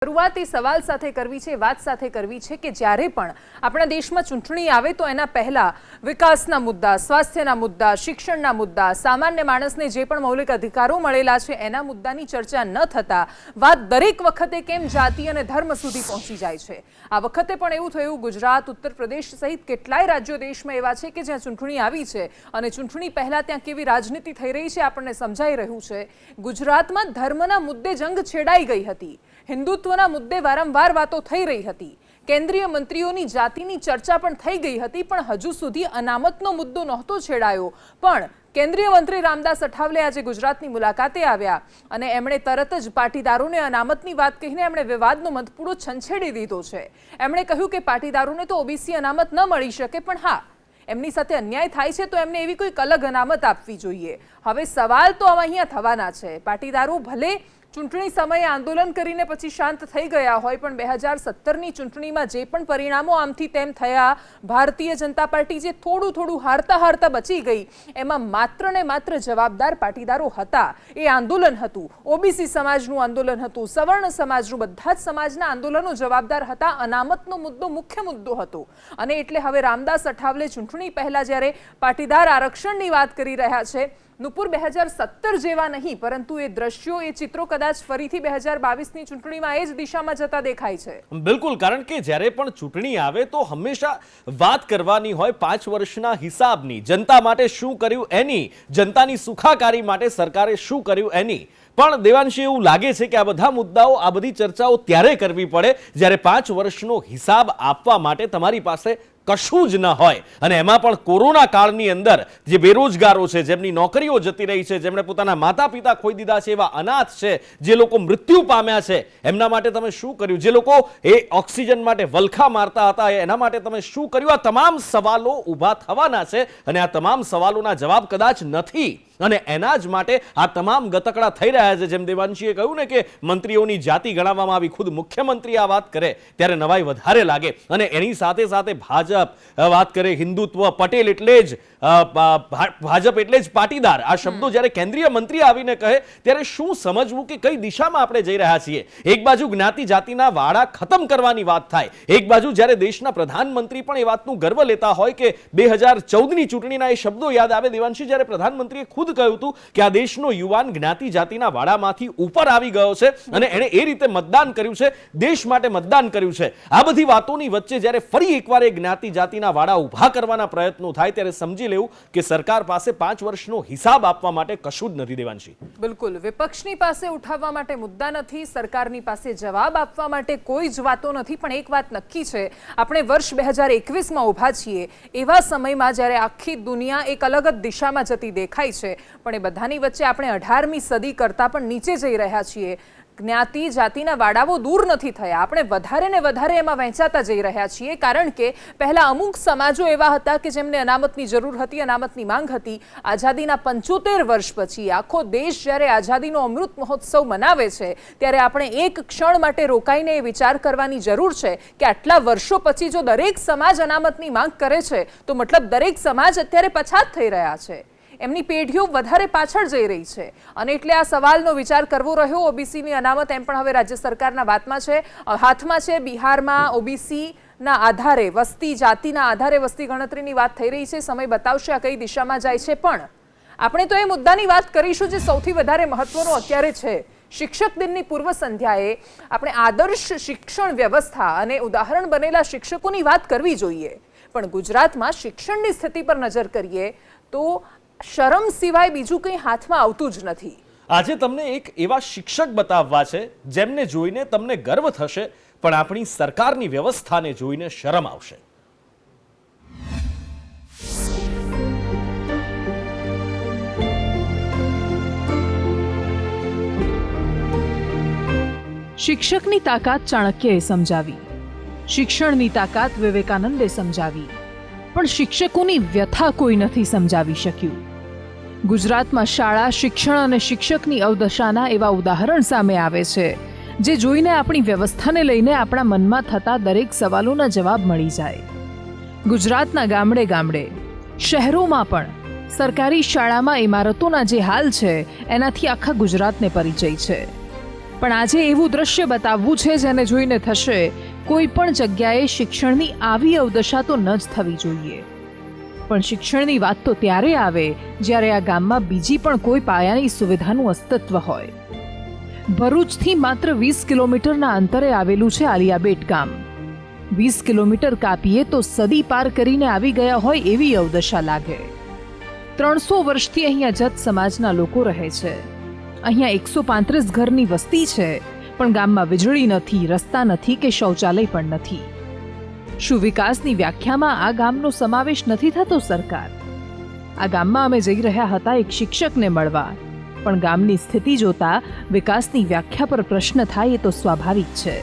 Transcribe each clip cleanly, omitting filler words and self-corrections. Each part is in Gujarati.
શરૂઆત એ સવાલ સાથે કરવી છે, વાત સાથે કરવી છે કે જ્યારે પણ આપણા દેશમાં ચૂંટણી આવે તો એના પહેલા વિકાસના મુદ્દા, સ્વાસ્થ્યના મુદ્દા, શિક્ષણના મુદ્દા, સામાન્ય માણસને જે પણ મૌલિક અધિકારો મળેલા છે એના મુદ્દાની ચર્ચા ન થતા વાત દરેક વખતે કેમ જાતિ અને ધર્મ સુધી પહોંચી જાય છે। આ વખતે પણ એવું થયું। ગુજરાત, ઉત્તર પ્રદેશ સહિત કેટલાય રાજ્યો દેશમાં એવા છે કે જ્યાં ચૂંટણી આવી છે અને ચૂંટણી પહેલા ત્યાં કેવી રાજનીતિ થઈ રહી છે આપણને સમજાઈ રહ્યું છે। ગુજરાતમાં ધર્મના મુદ્દે જંગ છેડાઈ ગઈ હતી, हिंदुत्वना मुद्दे वारंवार वातो थई रही हती, केंद्रीय मंत्रीओनी जातिनी चर्चा पण थई गई हती, पण हजू सुधी अनामतनो मुद्दो नहोतो छेड़ायो। पण केंद्रीय मंत्री रामदास अठावले आज गुजरातनी मुलाकाते आव्या अने एमणे तरत ज पाटीदारोने अनामतनी वात कहीने एमणे विवादनो मंथपूरो छंछेड़ी दीधो छे। एमणे कह्युं के पाटीदारोने तो ओबीसी अनामत न मळी शके, पण हाँ, एमनी साथे अन्याय थाय छे तो एमने एवी कोई अलग अनामत आपवी जोईए। हवे सवाल तो अहींया थवाना छे। पाटीदारो भले चूंटणी समये आंदोलन करीने पछी शांत थई गया होय, पण 2017 चूंटणीमां जे पण परिणामो आमथी तेम थया, भारतीय जनता पार्टी जे थोड़ुं थोड़ुं हारता हारता बची गई एमां मात्र ने मात्र जवाबदार पाटीदारो हता। ए आंदोलन हतुं, ओबीसी समाजनुं आंदोलन हतुं, सवर्ण समाजनुं, बधा ज समाजना आंदोलनो जवाबदार हता। अनामतनो मुद्दो मुख्य मुद्दो हतो अने एटले हवे रामदास अठावले चूंटणी पहेला ज्यारे पाटीदार आरक्षणनी वात करी रह्या छे, नुपुर 2017 जेवा नहीं परंतु ए दृश्यों, ए चित्रों कदाच फरीथी 2022 ની ચૂંટણીમાં એ જ દિશામાં જતા દેખાય છે। બિલકુલ, કારણ કે જ્યારે પણ ચૂંટણી આવે તો હંમેશા વાત કરવાની હોય 5 વર્ષના હિસાબની, જનતા માટે શું કર્યું એની, જનતાની સુખાકારી માટે સરકારે શું કર્યું એની। પણ દેવાંશી, એવું લાગે છે કે આ બધા મુદ્દાઓ, આ બધી ચર્ચાઓ ત્યારે કરવી પડે જ્યારે 5 વર્ષનો હિસાબ આપવા માટે તમારી પાસે કશું જ ન હોય। અને એમાં પણ કોરોના કાળની અંદર જે બેરોજગારો છે, જેમની નોકરીઓ જતી રહી છે, જેમણે પોતાના માતા પિતા ખોઈ દીધા છે, એવા અનાથ છે, જે લોકો મૃત્યુ પામ્યા છે, એમના માટે તમે શું કર્યું? જે લોકો એ ઓક્સિજન માટે વલખા મારતા હતા એના માટે તમે શું કર્યું? આ તમામ સવાલો ઊભા થવાના છે અને આ તમામ સવાલોના જવાબ કદાચ નથી અને એના જ માટે આ તમામ ગતકડા થઈ રહ્યા છે। જેમ દેવાંશીએ કહ્યું ને કે મંત્રીઓની જાતિ ગણાવવામાં આવી, ખુદ મુખ્યમંત્રી આ વાત કરે ત્યારે નવાઈ વધારે લાગે અને એની સાથે સાથે ભાજપ વાત કરે, હિન્દુત્વ, પટેલ એટલે જ ભાજપ એટલે જ પાટીદાર, આ શબ્દો જ્યારે કેન્દ્રીય મંત્રી આવીને કહે ત્યારે શું સમજવું કે કઈ દિશામાં આપણે જઈ રહ્યા છીએ? એક બાજુ જ્ઞાતિ જાતિના વાડા ખતમ કરવાની વાત થાય, એક બાજુ જ્યારે દેશના પ્રધાનમંત્રી પણ એ વાતનું ગર્વ લેતા હોય કે 2014ની ચૂંટણીના એ શબ્દો યાદ આવે દેવાંશી, જ્યારે પ્રધાનમંત્રીએ ખુદ કહ્યું હતું કે આ દેશનો યુવાન જ્ઞાતિ જાતિના વાડામાંથી ઉપર આવી ગયો છે અને એણે એ રીતે મતદાન કર્યું છે, દેશ માટે મતદાન કર્યું છે। આ બધી વાતોની વચ્ચે જ્યારે ફરી એકવાર એ જ્ઞાતિ જાતિના વાડા ઊભા કરવાના પ્રયત્નો થાય ત્યારે સમજી લેવું કે સરકાર પાસે 5 વર્ષનો હિસાબ આપવા માટે કશું જ નથી। દેવાંશી, બિલકુલ, વિપક્ષની પાસે ઉઠાવવા માટે મુદ્દા નથી, સરકારની પાસે જવાબ આપવા માટે કોઈ જ વાતો નથી, પણ એક વાત નક્કી છે, આપણે વર્ષ 2021માં ઊભા છીએ એવા સમયમાં જ્યારે આખી દુનિયા એક અલગ જ દિશામાં જતી દેખાય છે, પણ એ બધાની વચ્ચે આપણે 18મી સદી કરતાં પણ નીચે જઈ રહ્યા છીએ। જ્ઞાતિ જાતિના વાડાઓ દૂર નથી થયા, આપણે વધારે ને વધારે એમાં વહેંચાતા જઈ રહ્યા છીએ, કારણ કે પહેલા અમુક સમાજો એવા હતા કે જેમને અનામતની જરૂર હતી, અનામતની માંગ હતી। આઝાદીના 75 વર્ષ પછી આખો દેશ જ્યારે આઝાદીનો અમૃત મહોત્સવ મનાવે છે ત્યારે આપણે એક ક્ષણ માટે રોકાઈને એ વિચાર કરવાની જરૂર છે કે આટલા વર્ષો પછી જો દરેક સમાજ અનામતની માંગ કરે છે તો મતલબ દરેક સમાજ અત્યારે પછાત થઈ રહ્યા છે, એમની પેઢીઓ વધારે પાછળ જઈ રહી છે અને એટલે આ સવાલનો વિચાર કરવો રહ્યો। ઓબીસીની અનામત એમ પણ હવે રાજ્ય સરકારના હાથમાં છે। બિહારમાં ઓબીસીના આધારે વસ્તી, જાતિના આધારે વસ્તી ગણતરીની વાત થઈ રહી છે, સમય બતાવશે આ કઈ દિશામાં જાય છે। પણ આપણે તો એ મુદ્દાની વાત કરીશું જે સૌથી વધારે મહત્વનો અત્યારે છે। શિક્ષક દિનની પૂર્વ સંધ્યાએ આપણે આદર્શ શિક્ષણ વ્યવસ્થા અને ઉદાહરણ બનેલા શિક્ષકોની વાત કરવી જોઈએ, પણ ગુજરાતમાં શિક્ષણની સ્થિતિ પર નજર કરીએ તો શરમ સિવાય બીજું કંઈ હાથમાં આવતું જ નથી। આજે તમને એક એવા શિક્ષક બતાવવા છે જેમને જોઈને તમને ગર્વ થશે, પણ આપણી સરકારની વ્યવસ્થાને જોઈને શરમ આવશે। શિક્ષકની તાકાત ચાણક્યએ સમજાવી, શિક્ષણની તાકાત વિવેકાનંદે સમજાવી, પણ શિક્ષકોની વ્યથા કોઈ નથી સમજાવી શક્યું। ગુજરાતમાં શાળા, શિક્ષણ અને શિક્ષકની અવદશાના એવા ઉદાહરણ સામે આવે છે જે જોઈને આપણી વ્યવસ્થાને લઈને આપણા મનમાં થતા દરેક સવાલોના જવાબ મળી જાય। ગુજરાતના ગામડે ગામડે, શહેરોમાં પણ સરકારી શાળામાં ઇમારતોના જે હાલ છે એનાથી આખા ગુજરાતને પરિચય છે। પણ આજે એવું દ્રશ્ય બતાવવું છે જેને જોઈને થશે કોઈ પણ જગ્યાએ શિક્ષણની આવી અવદશા તો ન જ થવી જોઈએ. પણ શિક્ષણની વાત તો ત્યારે આવે જ્યારે આ ગામમાં બીજી પણ કોઈ પાયાની સુવિધાનું અસ્તિત્વ હોય. ભરૂચથી માત્ર 20 કિલોમીટરના અંતરે આવેલું છે આલિયાબેટ ગામ. 20 કિલોમીટર કાપીએ તો સદી પાર કરીને આવી ગયા હોય એવી અવદશા લાગે. 300 વર્ષથી અહીંયા જત સમાજના લોકો રહે છે. અહીંયા 135 ઘરની વસ્તી છે, પણ ગામમાં વીજળી નથી, રસ્તા નથી કે શૌચાલય પણ નથી. શું વિકાસની વ્યાખ્યામાં આ ગામનો સમાવેશ નથી થતો સરકાર? આ ગામમાં અમે જઈ રહ્યા હતા એક શિક્ષકને મળવા, પણ ગામની સ્થિતિ જોતા વિકાસની વ્યાખ્યા પર પ્રશ્ન થાય એ તો સ્વાભાવિક છે.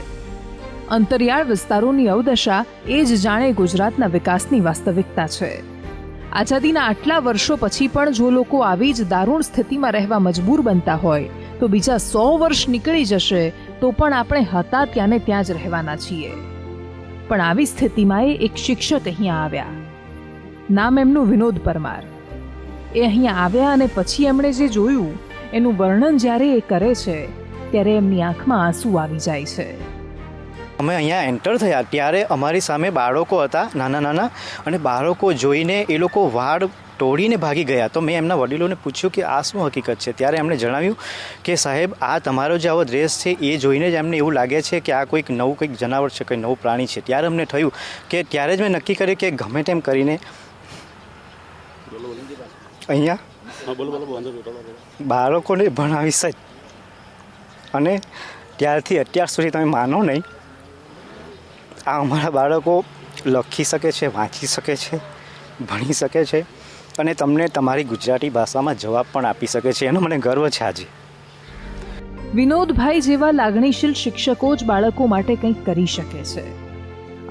અંતરિયાળ વિસ્તારોની અવદશા એ જ જાણે ગુજરાતના વિકાસની વાસ્તવિકતા છે. આઝાદીના આટલા વર્ષો પછી પણ જો લોકો આવી જ દારૂણ સ્થિતિમાં રહેવા મજબૂર બનતા હોય તો બીજા 100 વર્ષ નીકળી જશે તો પણ આપણે હતા ત્યાંને ત્યાં જ રહેવાના છીએ. પણ આવી સ્થિતિમાં એક શિક્ષક અહીંયા આવ્યા. નામ એમનું વિનોદ પરમાર. એ અહીંયા આવ્યા અને પછી એમણે જે જોયું એનું વર્ણન જ્યારે એ કરે છે ત્યારે એમની આંખમાં આંસુ આવી જાય છે. અમે અહીંયા એન્ટર થયા ત્યારે અમારી સામે બાળકો હતા, નાના નાના, અને બાળકો જોઈને એ લોકો વાડ તોડીને ભાગી ગયા. તો મેં એમના વડીલોને પૂછ્યું કે આ શું હકીકત છે? ત્યારે એમણે જણાવ્યું કે સાહેબ, આ તમારો જે આવો ડ્રેસ છે એ જોઈને જ એમને એવું લાગે છે કે આ કોઈક નવું કંઈક જનાવર છે, કંઈક નવું પ્રાણી છે. ત્યારે અમને થયું કે ત્યારે જ મેં નક્કી કર્યું કે ગમે તેમ કરીને અહીંયા બાળકોને ભણાવીશ જ. અને ત્યારથી અત્યાર સુધી તમે માનો નહીં, આ અમારા બાળકો લખી શકે છે, વાંચી શકે છે, ભણી શકે છે અને તમને તમારી ગુજરાતી ભાષામાં જવાબ પણ આપી શકે છે. એનો મને ગર્વ છે આજે. વિનોદભાઈ જેવા લાગણીશીલ શિક્ષકો જ બાળકો માટે કંઈક કરી શકે છે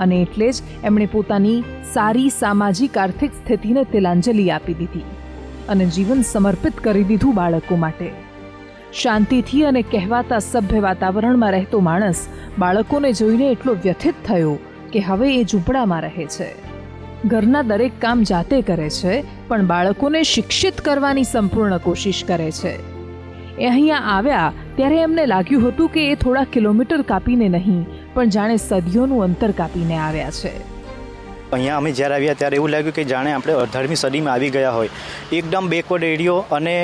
અને એટલે જ એમણે પોતાની સારી સામાજિક આર્થિક સ્થિતિને તિલાંજલિ આપી દીધી અને જીવન સમર્પિત કરી દીધું બાળકો માટે. શાંતિથી અને કહેવાતા સભ્ય વાતાવરણમાં રહેતો માણસ બાળકોને જોઈને એટલો વ્યથિત થયો કે હવે એ ઝૂંપડામાં રહે છે. ઘરના દરેક કામ જાતે કરે છે, પણ બાળકોને શિક્ષિત કરવાની સંપૂર્ણ કોશિશ કરે છે. એ અહીંયા આવ્યા ત્યારે એમને લાગ્યું હતું કે એ થોડા કિલોમીટર કાપીને નહીં, પણ જાણે સદીઓનું અંતર કાપીને આવ્યા છે. અહીંયા અમે જ્યારે આવ્યા ત્યારે એવું લાગ્યું કે જાણે આપણે 18મી સદીમાં આવી ગયા હોય. એકદમ બેકવર્ડ એરિયો અને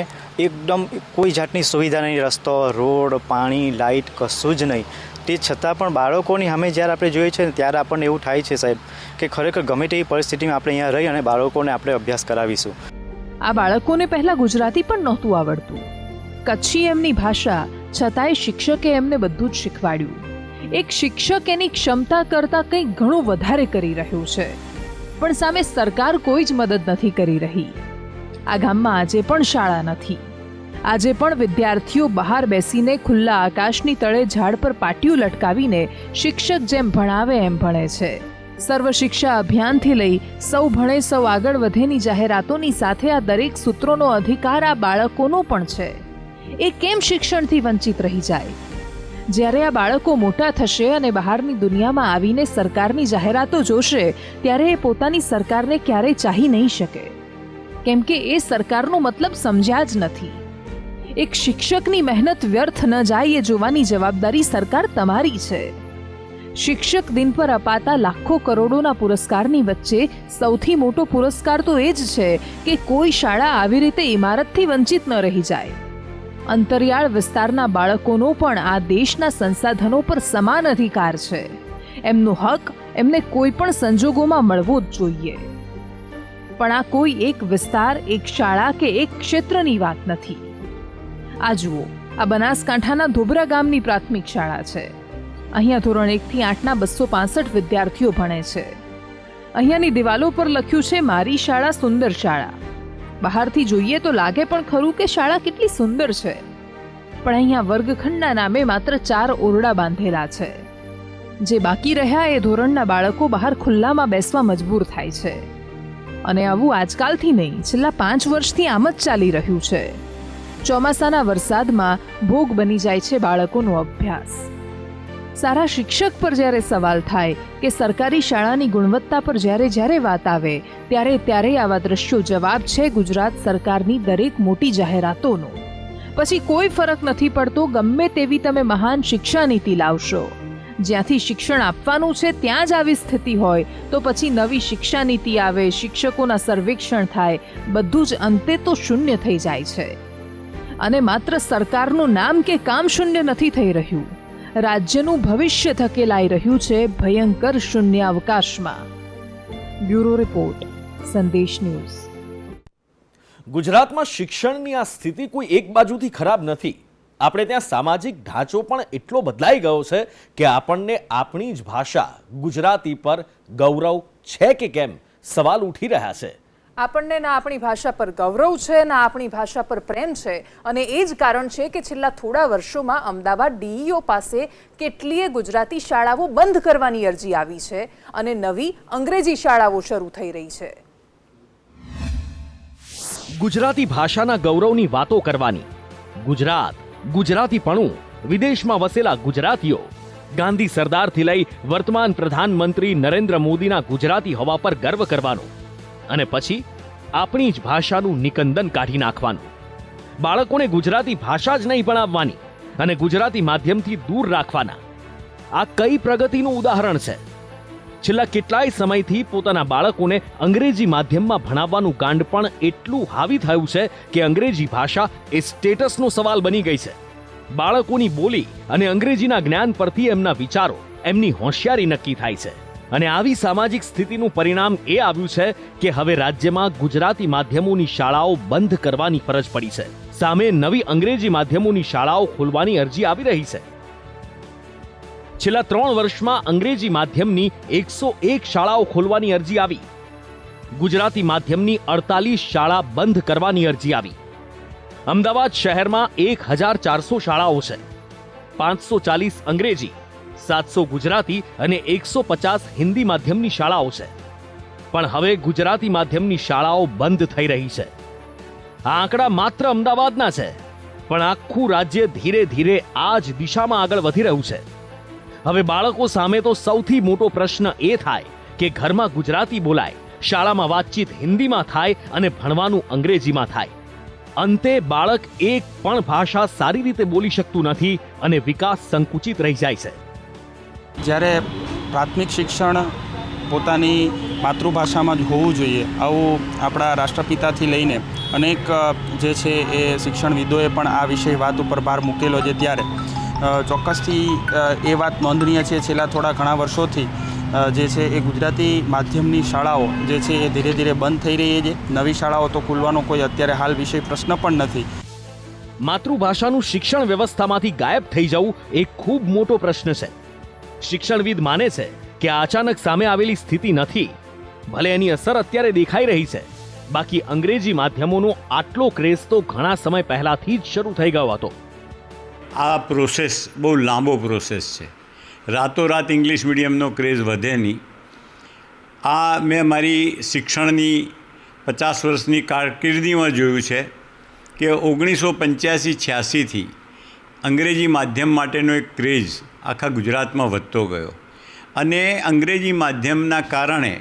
એકદમ કોઈ જાતની સુવિધા નહીં, રસ્તો, રોડ, પાણી, લાઇટ કશું જ નહીં. તે છતાં પણ બાળકોની સામે જ્યારે આપણે જોઈએ છે ત્યારે આપણને એવું થાય છે સાહેબ કે ખરેખર ગમે તેવી પરિસ્થિતિમાં આપણે અહીંયા રહી અને બાળકોને આપણે અભ્યાસ કરાવીશું. આ બાળકોને પહેલાં ગુજરાતી પણ નહોતું આવડતું, કચ્છી એમની ભાષા, છતાંય શિક્ષકે એમને બધું જ શીખવાડ્યું. એક શિક્ષક એની ક્ષમતા કરતાં કંઈક ઘણું વધારે કરી રહ્યું છે, પણ સામે સરકાર કોઈ જ મદદ નથી કરી રહી. આ ગામમાં આજે પણ શાળા નથી. આજે પણ વિદ્યાર્થીઓ બહાર બેસીને ખુલ્લા આકાશની તળે ઝાડ પર પાટિયું લટકાવીને શિક્ષક જેમ ભણાવે એમ ભણે છે. સર્વ શિક્ષા અભિયાનથી લઈ સૌ ભણે સૌ આગળ વધેની જાહેરાતોની સાથે આ દરેક સૂત્રોનો અધિકાર આ બાળકોનો પણ છે. એ કેમ શિક્ષણથી વંચિત રહી જાય? જ્યારે આ બાળકો મોટા થશે અને બહારની દુનિયામાં આવીને સરકારની જાહેરાતો જોશે ત્યારે એ પોતાની સરકારને ક્યારેય ચાહી નહીં શકે, કેમ કે એ સરકારનો મતલબ સમજ્યા જ નથી. એક શિક્ષકની મહેનત વ્યર્થ ન જાય એ જોવાની જવાબદારી સરકાર તમારી છે. શિક્ષક દિન પર અપાતા લાખો કરોડોના પુરસ્કારની વચ્ચે સૌથી મોટો પુરસ્કાર તો એ જ છે કે કોઈ શાળા આવી રીતે ઇમારતથી વંચિત ન રહી જાય. અંતરિયાળ વિસ્તારના બાળકોનો પણ આ દેશના સંસાધનો પર સમાન અધિકાર છે. એમનો હક એમને કોઈ પણ સંજોગોમાં મળવો જ જોઈએ. પણ આ કોઈ એક વિસ્તાર, એક શાળા કે એક ક્ષેત્રની વાત નથી. આ જુઓ, આ બનાસકાંઠાના ધોબરા ગામની પ્રાથમિક શાળા છે. અહીંયા ધોરણ 1 થી 8ના 265 વિદ્યાર્થીઓ ભણે છે. અહીંયાની દિવાલો પર લખ્યું છે મારી શાળા સુંદર શાળા. બહારથી જોઈએ તો લાગે પણ ખરું કે શાળા કેટલી સુંદર છે, પણ અહીંયા વર્ગખંડના નામે માત્ર 4 ઓરડા બાંધેલા છે. જે બાકી રહ્યા એ ધોરણના બાળકો બહાર ખુલ્લામાં બેસવા મજબૂર થાય છે. અને આવું આજકાલથી નહીં, છેલ્લા 5 વર્ષથી આમ જ ચાલી રહ્યું છે. ચોમાસાના વરસાદમાં ભોગ બની જાય છે બાળકોનો અભ્યાસ. સારા શિક્ષક પર જ્યારે સવાલ થાય કે સરકારી શાળાની ગુણવત્તા પર જ્યારે વાત આવે ત્યારે આવા દ્રશ્યો જવાબ છે ગુજરાત સરકારની દરેક મોટી જાહેરાતોનો. પછી કોઈ ફરક નથી પડતો ગમે તેવી તમે મહાન શિક્ષા નીતિ લાવશો. જ્યાંથી શિક્ષણ આપવાનું છે ત્યાં જ આવી સ્થિતિ હોય તો પછી નવી શિક્ષા નીતિ આવે, શિક્ષકોના સર્વેક્ષણ થાય, બધું જ અંતે તો શૂન્ય થઈ જાય છે. અને માત્ર સરકારનું નામ કે કામ શૂન્ય નથી થઈ રહ્યું, રાજ્યનું ભવિષ્ય ધકેલાઈ રહ્યું છે ભયંકર શૂન્ય અવકાશમાં. બ્યુરો રિપોર્ટ, સંદેશ ન્યૂઝ. ગુજરાતમાં શિક્ષણની આ સ્થિતિ કોઈ એક બાજુથી ખરાબ નથી. આપણે ત્યાં સામાજિક ઢાંચો પણ એટલો બદલાઈ ગયો છે કે આપણને આપણી જ ભાષા ગુજરાતી પર ગૌરવ છે કે કેમ સવાલ ઉઠી રહ્યા છે. આપણને ના આપણી ભાષા પર ગૌરવ છે, ના આપણી ભાષા પર પ્રેમ છે. અને એ જ કારણ છે કે છેલ્લા થોડા વર્ષોમાં અમદાવાદ ડીઈઓ પાસે કેટલીય ગુજરાતી શાળાઓ બંધ કરવાની અરજી આવી છે અને નવી અંગ્રેજી શાળાઓ શરૂ થઈ રહી છે. ગુજરાતી ભાષાના ગૌરવની વાતો કરવાની, ગુજરાત, ગુજરાતીપણું, વિદેશમાં વસેલા ગુજરાતીઓ, ગાંધી સરદારથી લઈ વર્તમાન પ્રધાનમંત્રી નરેન્દ્ર મોદીના ગુજરાતી હોવા પર ગર્વ કરવાનો અને પછી આપણી જ ભાષાનું નિકંદન કાઢી નાખવાનું. બાળકોને ગુજરાતી ભાષા જ નહીં ભણાવવાની અને ગુજરાતી માધ્યમથી દૂર રાખવાના. આ કઈ પ્રગતિનું ઉદાહરણ છે? છેલ્લા કેટલાય સમયથી પોતાના બાળકોને અંગ્રેજી માધ્યમમાં ભણાવવાનું ગાંડ પણ એટલું હાવી થયું છે કે અંગ્રેજી ભાષા એ સ્ટેટસનો સવાલ બની ગઈ છે. બાળકોની બોલી અને અંગ્રેજીના જ્ઞાન પરથી એમના વિચારો, એમની હોશિયારી નક્કી થાય છે. અને આવી સામાજિક સ્થિતિનું પરિણામ એ આવ્યું છે કે હવે રાજ્યમાં ગુજરાતી માધ્યમોની શાળાઓ બંધ કરવાની ફરજ પડી છે. સામે નવી અંગ્રેજી માધ્યમોની શાળાઓ ખોલવાની અરજી આવી રહી છે. છેલ્લા 3 વર્ષમાં અંગ્રેજી માધ્યમની 101 શાળાઓ ખોલવાની અરજી આવી. ગુજરાતી માધ્યમની 48 શાળા બંધ કરવાની અરજી આવી. અમદાવાદ શહેરમાં 1400 શાળાઓ છે. 540 અંગ્રેજી, 700 ગુજરાતી અને 150 હિન્દી માધ્યમની શાળાઓ છે. પણ હવે ગુજરાતી માધ્યમની શાળાઓ બંધ થઈ રહી છે. આ આંકડા માત્ર અમદાવાદના છે, પણ આખું રાજ્ય ધીરે ધીરે આ જ દિશામાં આગળ વધી રહ્યું છે. હવે બાળકો સામે તો સૌથી મોટો પ્રશ્ન એ થાય કે ઘરમાં ગુજરાતી બોલાય, શાળામાં વાતચીત હિન્દીમાં થાય અને ભણવાનું અંગ્રેજીમાં થાય. અંતે બાળક એક પણ ભાષા સારી રીતે બોલી શકતું નથી અને વિકાસ સંકુચિત રહી જાય છે. જ્યારે પ્રાથમિક શિક્ષણ પોતાની માતૃભાષામાં જ હોવું જોઈએ, આવું આપણા રાષ્ટ્રપિતાથી લઈને અનેક જે છે એ શિક્ષણવિદોએ પણ આ વિષય વાત ઉપર ભાર મૂકેલો છે. ત્યારે ચોક્કસથી એ વાત નોંધનીય છે છેલ્લા થોડા ઘણા વર્ષોથી જે છે એ ગુજરાતી માધ્યમની શાળાઓ જે છે એ ધીરે ધીરે બંધ થઈ રહી છે. નવી શાળાઓ તો ખુલવાનો કોઈ અત્યારે હાલ વિષય પ્રશ્ન પણ નથી. માતૃભાષાનું શિક્ષણ વ્યવસ્થામાંથી ગાયબ થઈ જવું એ ખૂબ મોટો પ્રશ્ન છે. શિક્ષણવિદ માને છે કે આ અચાનક સામે આવેલી સ્થિતિ નથી. ભલે એની અસર અત્યારે દેખાઈ રહી છે, બાકી અંગ્રેજી માધ્યમોનો આટલો ક્રેઝ તો ઘણા સમય પહેલાથી જ શરૂ થઈ ગયો હતો. આ પ્રોસેસ બહુ લાંબો પ્રોસેસ છે. રાતોરાત ઇંગ્લિશ મીડિયમનો ક્રેઝ વધે નહીં. આ મેં મારી શિક્ષણની 50 વર્ષની કારકિર્દીમાં જોયું છે કે 1985-86થી અંગ્રેજી માધ્યમ માટેનો એક ક્રેઝ આખા ગુજરાતમાં વધતો ગયો. અને અંગ્રેજી માધ્યમના કારણે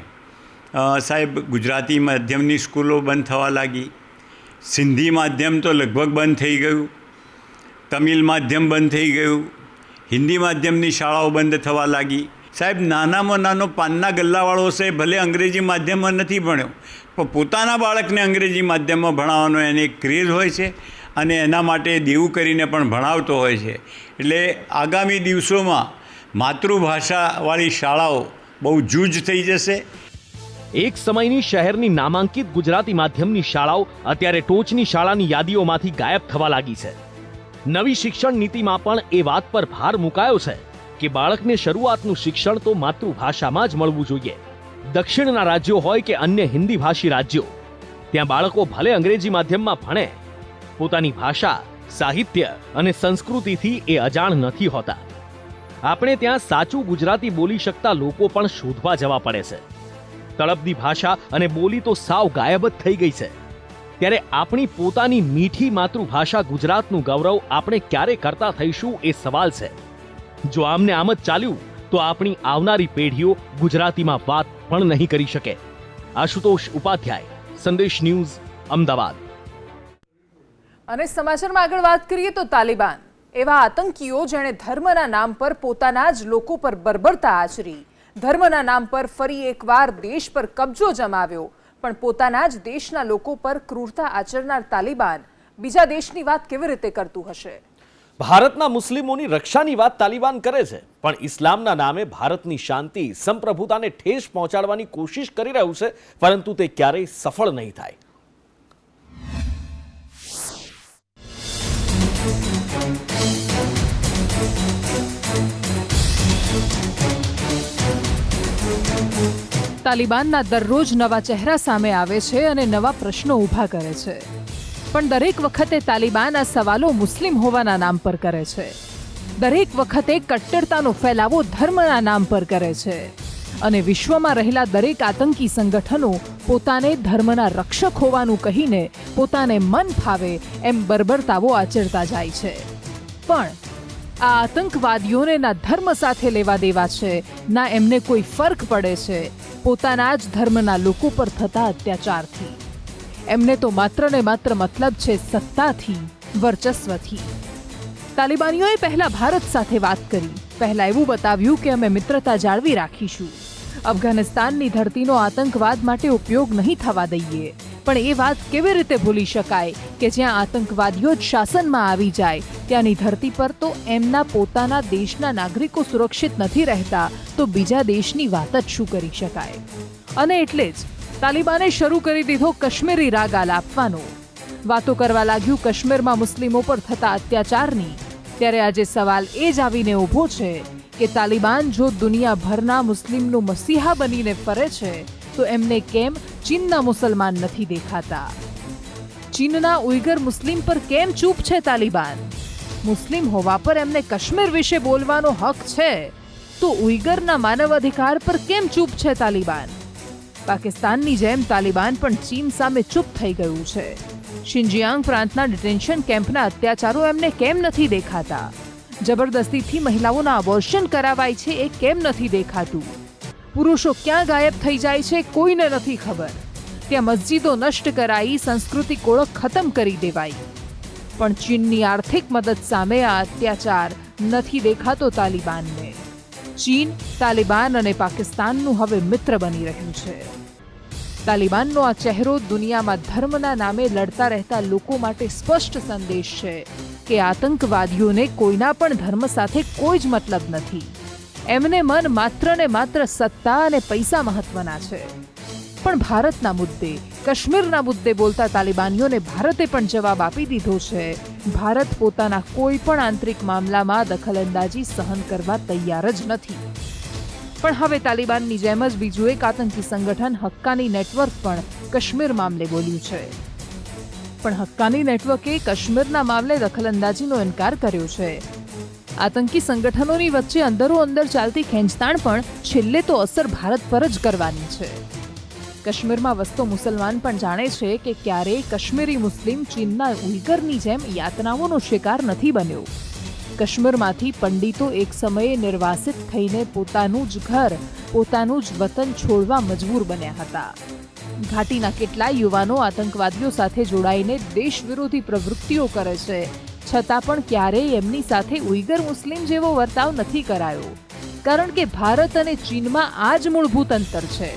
સાહેબ ગુજરાતી માધ્યમની સ્કૂલો બંધ થવા લાગી. સિંધી માધ્યમ તો લગભગ બંધ થઈ ગયું. તમિલ માધ્યમ બંધ થઈ ગયું. હિન્દી માધ્યમની શાળાઓ બંધ થવા લાગી. સાહેબ નાનામાં નાનો પાનના ગલ્લાવાળો છે, ભલે અંગ્રેજી માધ્યમમાં નથી ભણ્યો, પણ પોતાના બાળકને અંગ્રેજી માધ્યમમાં ભણાવવાનો એને એક ક્રેઝ હોય છે અને એના માટે દેવું કરીને પણ ભણાવતો હોય છે. એટલે આગામી દિવસોમાં માતૃભાષાવાળી શાળાઓ બહુ જૂજ થઈ જશે. એક સમયની શહેરની નામાંકિત ગુજરાતી માધ્યમની શાળાઓ અત્યારે ટોચની શાળાની યાદીઓમાંથી ગાયબ થવા લાગી છે. નવી શિક્ષણ નીતિમાં પણ એ વાત પર ભાર મુકાયો છે કે બાળકને શરૂઆતનું શિક્ષણ તો માતૃભાષામાં જ મળવું જોઈએ. દક્ષિણના રાજ્યો હોય કે અન્ય હિન્દી ભાષી રાજ્યો, ત્યાં બાળકો ભલે અંગ્રેજી માધ્યમમાં ભણે, પોતાની ભાષા, સાહિત્ય અને સંસ્કૃતિથી એ અજાણ નથી હોતા. આપણે ત્યાં સાચું ગુજરાતી બોલી શકતા લોકો પણ શોધવા જવા પડે છે. તળપદી ભાષા અને બોલી તો સાવ ગાયબ જ થઈ ગઈ છે. ત્યારે આપણી પોતાની મીઠી માતૃભાષા ગુજરાતનું ગૌરવ આપણે ક્યારે કરતા થઈશું એ સવાલ છે. જો આમને આમ જ ચાલ્યું તો આપણી આવનારી પેઢીઓ ગુજરાતીમાં વાત પણ નહીં કરી શકે. આશુતોષ ઉપાધ્યાય, સંદેશ ન્યૂઝ, અમદાવાદ. અને સમાચારમાં આગળ વાત કરીએ તો તાલિબાન એવા આતંકીઓ જેણે ધર્મના નામ પર પોતાના જ લોકો પર બર્બરતા આચરી, ધર્મના નામ પર ફરી એકવાર દેશ પર કબજો જમાવ્યો, પણ પોતાના જ દેશના લોકો પર ક્રૂરતા આચરનાર તાલિબાન બીજા દેશની વાત કેવી રીતે કરતું હશે? ભારતના મુસ્લિમોની રક્ષાની વાત તાલિબાન કરે છે, પણ ઇસ્લામના નામે ભારતની શાંતિ, સંપ્રભુતાને ઠેસ પહોંચાડવાની કોશિશ કરી રહ્યું છે, પરંતુ તે ક્યારેય સફળ નહીં થાય. તાલિબાનના દરરોજ નવા ચહેરા સામે આવે છે અને નવા પ્રશ્નો ઊભા કરે છે, પણ દરેક વખતે તાલિબાન આ સવાલો મુસ્લિમ હોવાના નામ પર કરે છે. દરેક વખતે કટ્ટરતાનો ફેલાવો ધર્મના નામ પર કરે છે અને વિશ્વમાં રહેલા દરેક આતંકી સંગઠનો પોતાને ધર્મના રક્ષક હોવાનું કહીને પોતાને મન ફાવે એમ બર્બરતાઓ આચરતા જાય છે. પણ આ આતંકવાદીઓને ના ધર્મ સાથે લેવા દેવા છે, ના એમને કોઈ ફરક પડે છે પોતાના જ ધર્મના લોકો પર થતા અત્યાચારથી. એમને તો માત્ર ને માત્ર મતલબ છે સત્તાથી, વર્ચસ્વથી. તાલિબાનીઓએ પહેલા ભારત સાથે વાત કરી, પહેલા એવું બતાવ્યું કે અમે મિત્રતા જાળવી રાખીશું, અફઘાનિસ્તાનની ધરતીનો આતંકવાદ માટે ઉપયોગ નહીં થવા દઈએ. પણ એ વાત કેવી રીતે ભૂલી શકાય કે જ્યાં આતંકવાદીઓ જ શાસનમાં આવી જાય ત્યાંની ધરતી પર તો એમના પોતાના દેશના નાગરિકો સુરક્ષિત નથી રહેતા, તો બીજા દેશની વાત જ શું કરી શકાય? અને એટલે જ તાલિબાને શરૂ કરી દીધો કાશ્મીરી રાગ આલાપવાનો. વાતો કરવા લાગ્યું કાશ્મીરમાં મુસ્લિમો પર થતા અત્યાચારની. ત્યારે આજે સવાલ એ જ આવીને ઊભો છે કે તાલિબાન જો દુનિયાભરના મુસ્લિમનું મસીહા બનીને ફરે છે તો એમને કેમ ચીનના મુસલમાન નથી દેખાતા? ચીનના ઉઈગર મુસ્લિમ પર કેમ ચૂપ છે તાલિબાન? મુસ્લિમ હોવા પર એમને કાશ્મીર વિશે બોલવાનો હક છે, તો ઉઈગરના માનવ અધિકાર પર કેમ ચૂપ છે તાલિબાન? પાકિસ્તાનની જેમ તાલિબાન પણ ચીન સામે ચૂપ થઈ ગયું છે. શિનજિયાંગ પ્રાંતના ડિટેન્શન કેમ્પના અત્યાચારો એમને કેમ નથી દેખાતા? જબરદસ્તીથી મહિલાઓના અબોર્શન કરાવાય છે એ કેમ નથી દેખાતું? પુરુષો ક્યાં ગાયબ થઈ જાય છે કોઈને નથી ખબર. ત્યાં મસ્જિદો નષ્ટ કરાઈ, સાંસ્કૃતિક ઓળખ ખતમ કરી દેવાઈ, પણ ચીનની આર્થિક મદદ સામે આ અત્યાચાર નથી દેખાતો તાલિબાનને. ચીન, તાલિબાન અને પાકિસ્તાનનું હવે મિત્ર બની રહ્યું છે. તાલિબાનનો આ ચહેરો દુનિયામાં ધર્મના નામે લડતા રહેતા લોકો માટે સ્પષ્ટ સંદેશ છે કે આતંકવાદીઓને કોઈના પણ ધર્મ સાથે કોઈ જ મતલબ નથી. એમને મન માત્ર ને માત્ર સત્તા અને પૈસા મહત્વના છે. પણ ભારતના મુદ્દે, કાશ્મીરના મુદ્દે બોલતા તાલિબાનીઓને ભારતે પણ જવાબ આપી દીધો છે. ભારત પોતાના કોઈ પણ આંતરિક મામલામાં દખલઅંદાજી સહન કરવા તૈયાર જ નથી. પણ હવે તાલિબાનની જેમ જ બીજું એક આતંકી સંગઠન હક્કાની નેટવર્ક પણ કાશ્મીર મામલે બોલ્યું છે. પણ હક્કાની નેટવર્કે કાશ્મીરના મામલે દખલઅંદાજીનો ઇનકાર કર્યો છે. આતંકી સંગઠનોની વચ્ચે અંદરો અંદર ચાલતી ખેંચતાણ પણ છેલ્લે તો અસર ભારત પર જ કરવાની છે. કાશ્મીરમાં વસતો મુસલમાન પણ જાણે છે કે ક્યારેય કાશ્મીરી મુસ્લિમ ચીનના ઉઈગરની જેમ યાતનાઓનો શિકાર નથી બન્યો. કાશ્મીરમાંથી પંડિતો એક સમયે નિર્વાસિત થઈને પોતાનું જ ઘર, પોતાનું જ વતન છોડવા મજબૂર બન્યા હતા. ઘાટીના કેટલાય યુવાનો આતંકવાદીઓ સાથે જોડાઈને દેશ વિરોધી પ્રવૃત્તિઓ કરે છે, છતાં પણ ક્યારેય એમની સાથે ઉઈગર મુસ્લિમ જેવો વર્તાવ નથી કરાયો. કારણ કે ભારત અને ચીનમાં આ જ મૂળભૂત અંતર છે.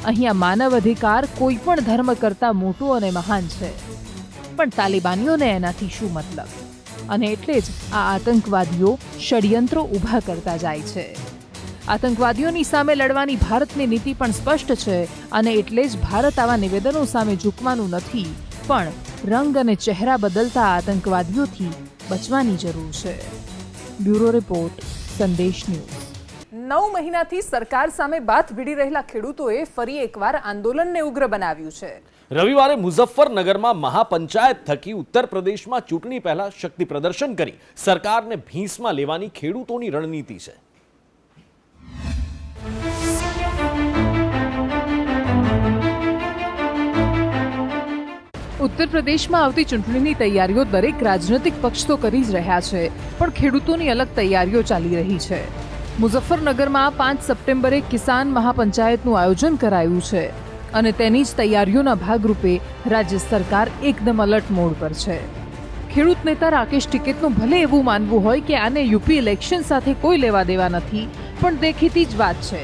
અહીંયા માનવ અધિકાર કોઈ પણ ધર્મ કરતાં મોટો અને મહાન છે. પણ તાલિબાનીઓને એનાથી શું મતલબ? અને એટલે જ આ આતંકવાદીઓ ષડયંત્રો ઊભા કરતા જાય છે. આતંકવાદીઓની સામે લડવાની ભારતની નીતિ પણ સ્પષ્ટ છે અને એટલે જ ભારત આવા નિવેદનો સામે ઝૂકવાનું નથી, પણ રંગ અને ચહેરા બદલતા આતંકવાદીઓથી બચવાની જરૂર છે. બ્યુરો રિપોર્ટ, સંદેશ ન્યૂઝ. 9 મહિનાથી સરકાર સામે બાથ ભીડી રહેલા ખેડૂતોએ ફરી એકવાર આંદોલનને ઉગ્ર બનાવ્યું છે. રવિવારે મુઝફ્ફરનગરમાં મહાપંચાયત થકી ઉત્તર પ્રદેશમાં ચૂંટણી પહેલા શક્તિ પ્રદર્શન કરી સરકારને ભીંસમાં લેવાની ખેડૂતોની રણનીતિ છે. ઉત્તર પ્રદેશમાં આવતી ચૂંટણીની તૈયારીઓ દરેક રાજનૈતિક પક્ષ તો કરી જ રહ્યા છે, પણ ખેડૂતોની અલગ તૈયારીઓ ચાલી રહી છે. મુઝફ્ફરનગરમાં 5 સપ્ટેમ્બરે કિસાન મહાપંચાયતનું આયોજન કરાયું છે અને તેની જ તૈયારીઓના ભાગરૂપે રાજ્ય સરકાર એકદમ અલર્ટ મોડ પર છે. ખેડૂત નેતા રાકેશ ટિકેતનું ભલે એવું માનવું હોય કે આને યુપી ઇલેક્શન સાથે કોઈ લેવા દેવા નથી, પણ દેખીતી જ વાત છે.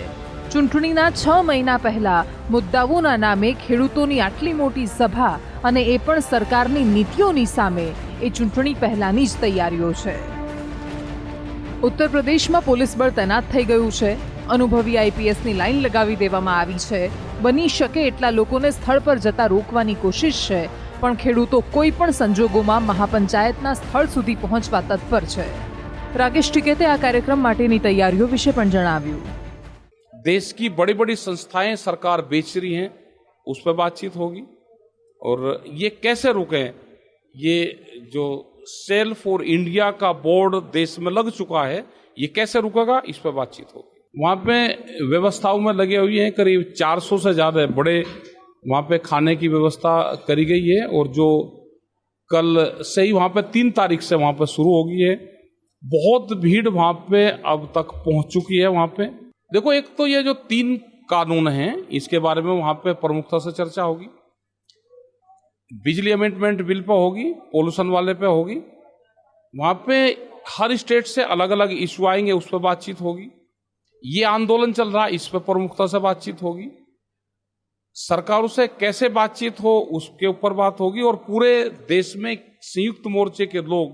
ચૂંટણીના 6 મહિના પહેલા મુદ્દાઓના નામે ખેડૂતોની આટલી મોટી સભા, અને એ પણ સરકારની નીતિઓની સામે, એ ચૂંટણી પહેલાની જ તૈયારીઓ છે. ઉત્તર પ્રદેશમાં પોલીસ બળ તૈનાત થઈ ગયું છે. અનુભવી આઈપીએસની લાઈન લગાવી દેવામાં આવી છે. બની શકે એટલા લોકોને સ્થળ પર જતા રોકવાની કોશિશ છે, પણ ખેડૂતો કોઈ પણ સંજોગોમાં મહાપંચાયતના સ્થળ સુધી પહોંચવા તત્પર છે. રાકેશ ટિકેતે આ કાર્યક્રમ માટેની તૈયારીઓ વિશે પણ જણાવ્યું. देश की बड़ी बड़ी संस्थाएं सरकार बेच रही हैं, उस पर बातचीत होगी. और ये कैसे रुकें, ये जो सेल फॉर इंडिया का बोर्ड देश में लग चुका है, ये कैसे रुकेगा, इस पर बातचीत होगी. वहाँ पे व्यवस्थाओं में लगे हुए हैं, करीब 400 से ज़्यादा बड़े वहाँ पे खाने की व्यवस्था करी गई है. और जो कल से ही वहाँ पे 3 तारीख से वहाँ पे शुरू हो गई है. बहुत भीड़ वहाँ पे अब तक पहुँच चुकी है. वहाँ पे देखो, एक तो ये जो 3 कानून हैं, इसके बारे में वहाँ पे प्रमुखता से चर्चा होगी. बिजली अमेंडमेंट बिल पे होगी, पोल्यूशन वाले पे होगी. वहाँ पे हर स्टेट से अलग अलग इशू आएंगे, उस पर बातचीत होगी. ये आंदोलन चल रहा है, इस पर प्रमुखता से बातचीत होगी. सरकारों से कैसे बातचीत हो, उसके ऊपर बात होगी. और पूरे देश में संयुक्त मोर्चे के लोग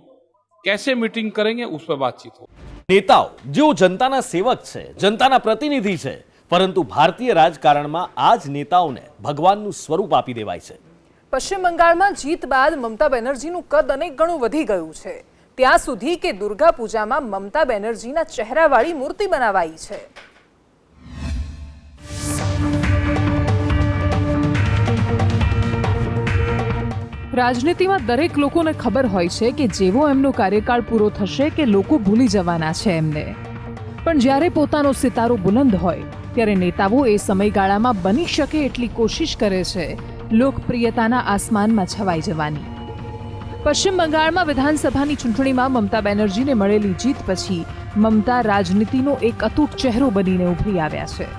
कैसे मीटिंग करेंगे, उस पर बातचीत होगी. નેતાઓ જેઓ જનતાના સેવક છે, જનતાના પ્રતિનિધિ છે, પરંતુ ભારતીય રાજકારણમાં આ જ નેતાઓને ભગવાનનું સ્વરૂપ આપી દેવાય છે. પશ્ચિમ બંગાળમાં જીત બાદ મમતા બેનર્જીનું કદ અનેક ગણું વધી ગયું છે. ત્યાં સુધી કે દુર્ગા પૂજામાં મમતા બેનર્જીના ચહેરાવાળી મૂર્તિ બનાવાઈ છે. રાજનીતિમાં દરેક લોકોને ખબર હોય છે કે જેવો એમનો કાર્યકાળ પૂરો થશે કે લોકો ભૂલી જવાના છે એમને. પણ જ્યારે પોતાનો સિતારો બુલંદ હોય ત્યારે નેતાઓ એ સમયગાળામાં બની શકે એટલી કોશિશ કરે છે લોકપ્રિયતાના આસમાનમાં છવાઈ જવાની. પશ્ચિમ બંગાળમાં વિધાનસભાની ચૂંટણીમાં મમતા બેનર્જીને મળેલી જીત પછી મમતા રાજનીતિનો એક અતૂટ ચહેરો બનીને ઉભરી આવ્યા છે.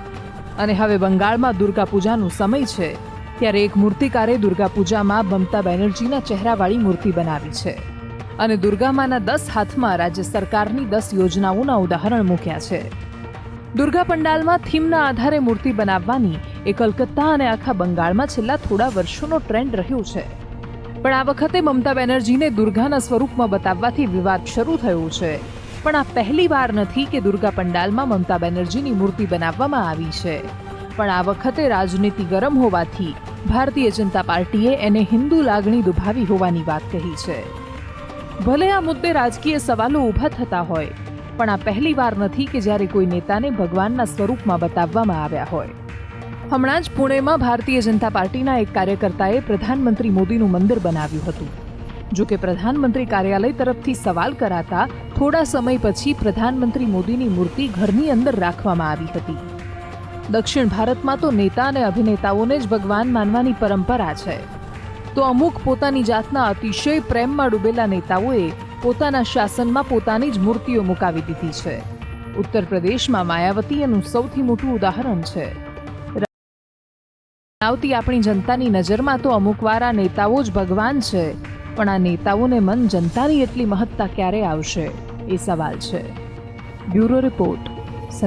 અને હવે બંગાળમાં દુર્ગા પૂજાનો સમય છે ત્યારે એક મૂર્તિકારે દુર્ગા પૂજામાં મમતા બેનર્જીના ચહેરાવાળી મૂર્તિ બનાવી છે. અને દુર્ગામાના 10 હાથમાં રાજ્ય સરકારની 10 યોજનાઓના ઉદાહરણ મૂક્યા છે. દુર્ગા પંડાલમાં થીમના આધારે મૂર્તિ બનાવવાની એ કલકત્તા અને આખા બંગાળમાં છેલ્લા થોડા વર્ષોનો ટ્રેન્ડ રહ્યો છે. પણ આ વખતે મમતા બેનર્જીને દુર્ગાના સ્વરૂપમાં બતાવવાથી વિવાદ શરૂ થયો છે. પણ આ પહેલી વાર નથી કે દુર્ગા પંડાલમાં મમતા બેનર્જીની મૂર્તિ બનાવવામાં આવી છે. પણ આ વખતે રાજનીતિ ગરમ હોવાથી ભારતીય જનતા પાર્ટીએ એને હિન્દુ લાગણી દુભાવી હોવાની વાત કહી છે. ભલે આ મુદ્દે રાજકીય સવાલો ઊભા થતા હોય, પણ આ પહેલી વાર નથી કે જ્યારે કોઈ નેતાને ભગવાનના સ્વરૂપમાં બતાવવામાં આવ્યા હોય. હમણાં જ પુણેમાં ભારતીય જનતા પાર્ટીના એક કાર્યકર્તાએ પ્રધાનમંત્રી મોદીનું મંદિર બનાવ્યું હતું. જો કે પ્રધાનમંત્રી કાર્યાલય તરફથી સવાલ કરાતા થોડા સમય પછી પ્રધાનમંત્રી મોદીની મૂર્તિ ઘરની અંદર રાખવામાં આવી હતી. દક્ષિણ ભારતમાં તો નેતા અને અભિનેતાઓને જ ભગવાન માનવાની પરંપરા છે. તો અમુક પોતાની જાતના અતિશય પ્રેમમાં ડૂબેલા નેતાઓએ પોતાના શાસનમાં પોતાની જ મૂર્તિઓ મુકાવી દીધી છે. ઉત્તર પ્રદેશમાં માયાવતી એનું સૌથી મોટું ઉદાહરણ છે. આવતી આપણી જનતાની નજરમાં તો અમુકવાર આ નેતાઓ જ ભગવાન છે, પણ આ નેતાઓને મન જનતાની એટલી મહત્તા ક્યારે આવશે એ સવાલ છે. Bureau report.